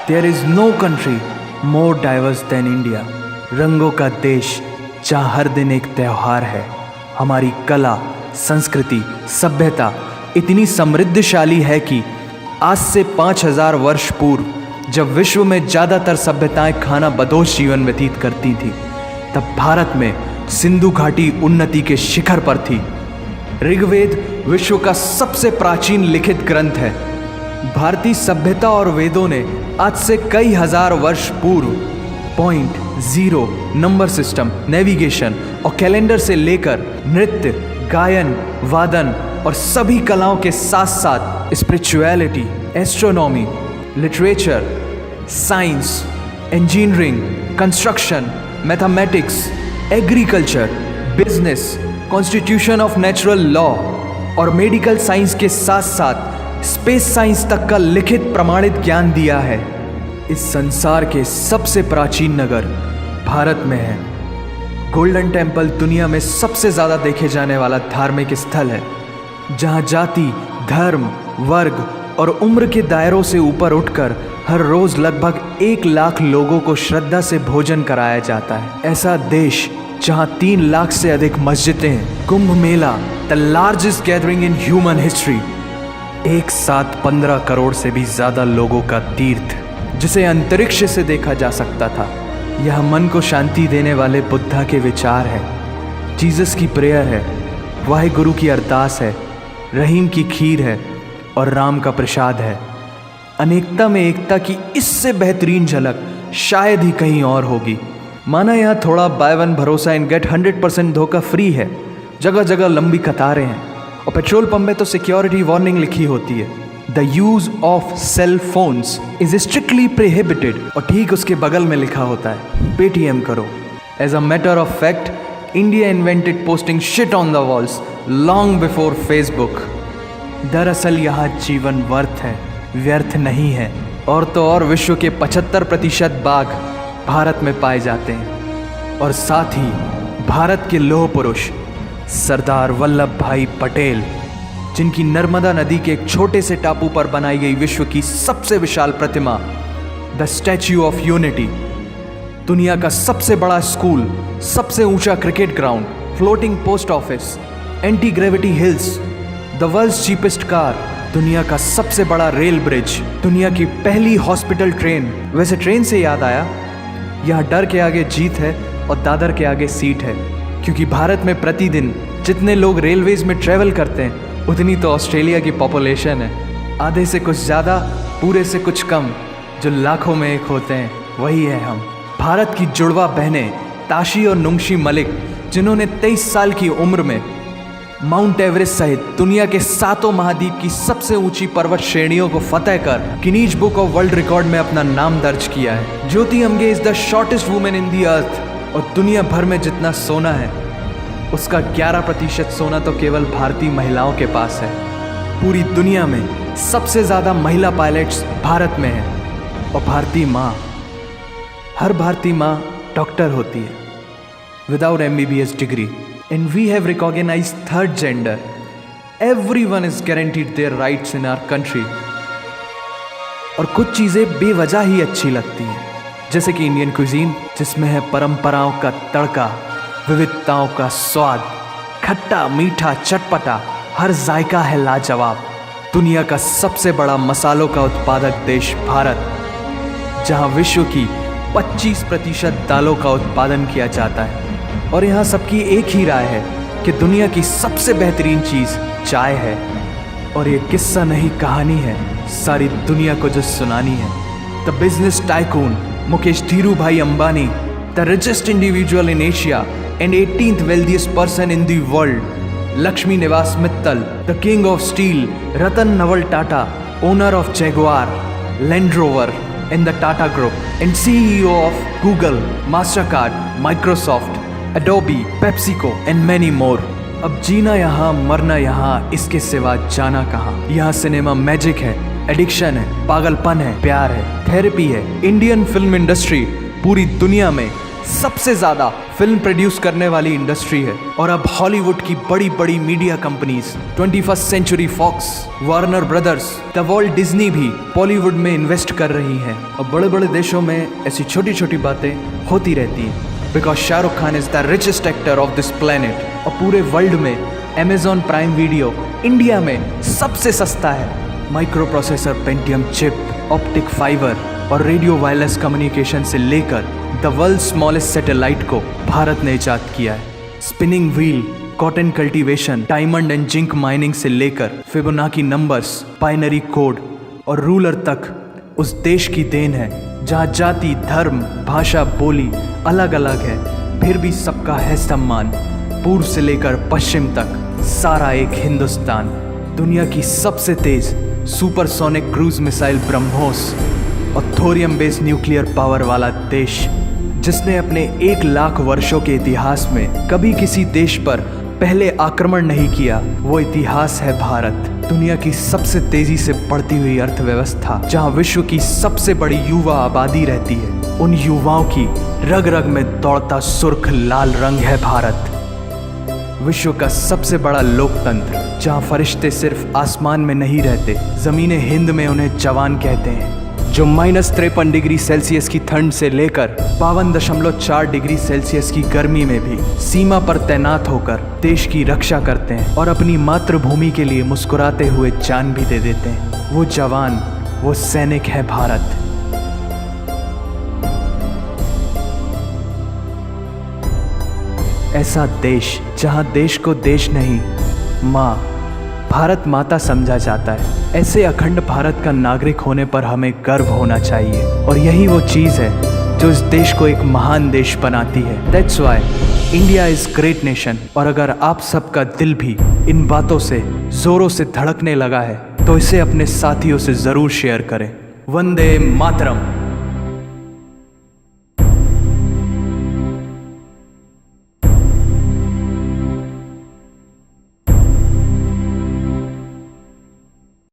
There is no country more diverse than India. रंगों का देश जहाँ हर दिन एक त्यौहार है। हमारी कला, संस्कृति, सभ्यता इतनी समृद्धशाली है कि आज से 5000 वर्ष पूर्व जब विश्व में ज़्यादातर सभ्यताएं खाना बदोश जीवन व्यतीत करती थी, तब भारत में सिंधु घाटी उन्नति के शिखर पर थी। ऋग्वेद विश्व का सबसे प्राचीन लिखित ग्रंथ है। भारतीय सभ्यता और वेदों ने आज से कई हजार वर्ष पूर्व point, zero, number system, navigation और कैलेंडर से लेकर नृत्य, गायन, वादन और सभी कलाओं के साथ साथ spirituality, astronomy, literature, science, engineering, construction, mathematics, agriculture, business, constitution of natural law और मेडिकल साइंस के साथ साथ स्पेस साइंस तक का लिखित प्रमाणित ज्ञान दिया है। इस संसार के सबसे प्राचीन नगर भारत में है। गोल्डन टेम्पल दुनिया में सबसे ज़्यादा देखे जाने वाला धार्मिक स्थल है, जहाँ जाति, धर्म, वर्ग और उम्र के दायरों से ऊपर उठकर हर रोज़ लगभग 1 लाख लोगों को श्रद्धा से भोजन कराया जाता है। ऐसा देश जहाँ 3 लाख से अधिक मस्जिदें हैं। Kumbh Mela, the largest gathering in human history, एक साथ 15 करोड़ से भी ज़्यादा लोगों का तीर्थ, जिसे अंतरिक्ष से देखा जा सकता था। यह मन को शांति देने वाले बुद्धा के विचार है, जीसस की प्रेयर है, वाहिगुरु की अरदास है, रहीम की खीर है और राम का प्रसाद है। अनेकता में एकता की इससे बेहतरीन झलक शायद ही कहीं और होगी। माना यहाँ थोड़ा बाय वन भरोसा एंड गेट 100% धोखा फ्री है। जगह जगह लंबी कतारें हैं और पेट्रोल पंप में तो सिक्योरिटी वार्निंग लिखी होती है, the use of cell phones is strictly prohibited, और ठीक उसके बगल में लिखा होता है पेटीएम करो। As a matter of fact, India invented posting shit on the walls long before Facebook. दरअसल यहाँ जीवन वर्थ है, व्यर्थ नहीं है। और तो और विश्व के 75% बाघ भारत में पाए जाते हैं। और साथ ही भारत के लौह पुरुष सरदार वल्लभ भाई पटेल, जिनकी नर्मदा नदी के एक छोटे से टापू पर बनाई गई विश्व की सबसे विशाल प्रतिमा द स्टैच्यू ऑफ यूनिटी, दुनिया का सबसे बड़ा स्कूल, सबसे ऊंचा cricket ground, floating post office, anti gravity hills, the world's cheapest car, दुनिया का सबसे बड़ा रेल ब्रिज, दुनिया की पहली हॉस्पिटल ट्रेन। वैसे ट्रेन से याद आया, यहाँ डर के आगे जीत है और दादर के आगे सीट है, क्योंकि भारत में प्रतिदिन जितने लोग रेलवेज में ट्रेवल करते हैं उतनी तो ऑस्ट्रेलिया की पॉपुलेशन है। आधे से कुछ ज़्यादा, पूरे से कुछ कम, जो लाखों में एक होते हैं वही है हम। भारत की जुड़वा बहनें ताशी और नुंगशी मलिक, जिन्होंने 23 साल की उम्र में माउंट एवरेस्ट सहित दुनिया के 7 महाद्वीप की सबसे ऊंची पर्वत श्रेणियों को फतेह कर Guinness book of world record में अपना नाम दर्ज किया है। Jyoti Amge is the shortest women in the earth, और दुनिया भर में जितना सोना है उसका 11% सोना तो केवल भारतीय महिलाओं के पास है। पूरी दुनिया में सबसे ज़्यादा महिला पायलट्स भारत में हैं। और भारतीय माँ, हर भारतीय माँ डॉक्टर होती है without MBBS degree. And we have recognized third gender. Everyone is guaranteed their rights in our country. और कुछ चीज़ें बेवजह ही अच्छी लगती हैं, जैसे कि इंडियन क्विजीन, जिसमें है परंपराओं का तड़का, विविधताओं का स्वाद, खट्टा, मीठा, चटपटा, हर जायका है लाजवाब। दुनिया का सबसे बड़ा मसालों का उत्पादक देश भारत, जहां विश्व की 25% दालों का उत्पादन किया जाता है। और यहाँ सबकी एक ही राय है कि दुनिया की सबसे बेहतरीन चीज़ चाय है। और ये किस्सा नहीं, कहानी है सारी दुनिया को जो सुनानी है। The business tycoon Mukesh Dhirubhai Ambani, the richest individual in Asia and 18th wealthiest person in the world, Lakshmi Niwas Mittal, the king of steel Ratan Naval Tata, owner of Jaguar, Land Rover and the Tata group and CEO of Google, Mastercard, Microsoft, Adobe, PepsiCo and many more. अब जीना यहाँ, मरना यहाँ, इसके सिवा जाना कहाँ। यहाँ सिनेमा मैजिक है, एडिक्शन है, पागलपन है, प्यार है, थेरेपी है। इंडियन फिल्म इंडस्ट्री पूरी दुनिया में सबसे ज्यादा फिल्म प्रोड्यूस करने वाली इंडस्ट्री है। और अब हॉलीवुड की बड़ी बड़ी media companies 21st century Fox, Warner Brothers, the World Disney भी बॉलीवुड में इन्वेस्ट कर रही हैं। और बड़े बड़े देशों में ऐसी छोटी छोटी बातें होती रहती हैं। Because Shahrukh Khan is the richest actor of this planet. और पूरे वर्ल्ड में Amazon प्राइम वीडियो इंडिया में सबसे सस्ता है। Micro processor Pentium chip, optic fibre और रेडियो वायरलेस कम्युनिकेशन से लेकर द वर्ल्ड स्मॉलेस्ट सैटेलाइट को भारत ने इजाद किया है। Spinning wheel, cotton cultivation, diamond and zinc mining से लेकर फिबोनाची नंबर्स, बाइनरी कोड और रूलर तक उस देश की देन है जहाँ जाति, धर्म, भाषा, बोली अलग अलग है, फिर भी सबका है सम्मान। पूर्व से लेकर पश्चिम तक सारा एक हिंदुस्तान। दुनिया की सबसे तेज सुपरसोनिक क्रूज मिसाइल ब्रह्मोस और थोरियम बेस्ड न्यूक्लियर पावर वाला देश, जिसने अपने 1 लाख वर्षों के इतिहास में कभी किसी देश पर पहले आक्रमण नहीं किया, वो इतिहास है भारत। दुनिया की सबसे तेजी से बढ़ती हुई अर्थव्यवस्था, जहां विश्व की सबसे बड़ी युवा आबादी रहती है, उन युवाओं की रग रग में दौड़ता सुर्ख लाल रंग है भारत। विश्व का सबसे बड़ा लोकतंत्र, जहां फरिश्ते सिर्फ आसमान में नहीं रहते, जमीने हिंद में उन्हें जवान कहते हैं, जो -53 डिग्री सेल्सियस की ठंड से लेकर 52.4 डिग्री सेल्सियस की गर्मी में भी सीमा पर तैनात होकर देश की रक्षा करते हैं और अपनी मातृभूमि के लिए मुस्कुराते हुए जान भी दे देते हैं। वो जवान, वो सैनिक है भारत। ऐसा देश जहां देश को देश नहीं, माँ, भारत माता समझा जाता है। ऐसे अखंड भारत का नागरिक होने पर हमें गर्व होना चाहिए। और यही वो चीज़ है जो इस देश को एक महान देश बनाती है। That's why India is great nation. और अगर आप सबका दिल भी इन बातों से जोरों से धड़कने लगा है, तो इसे अपने साथियों से ज़रूर शेयर करें। वंदे मातरम।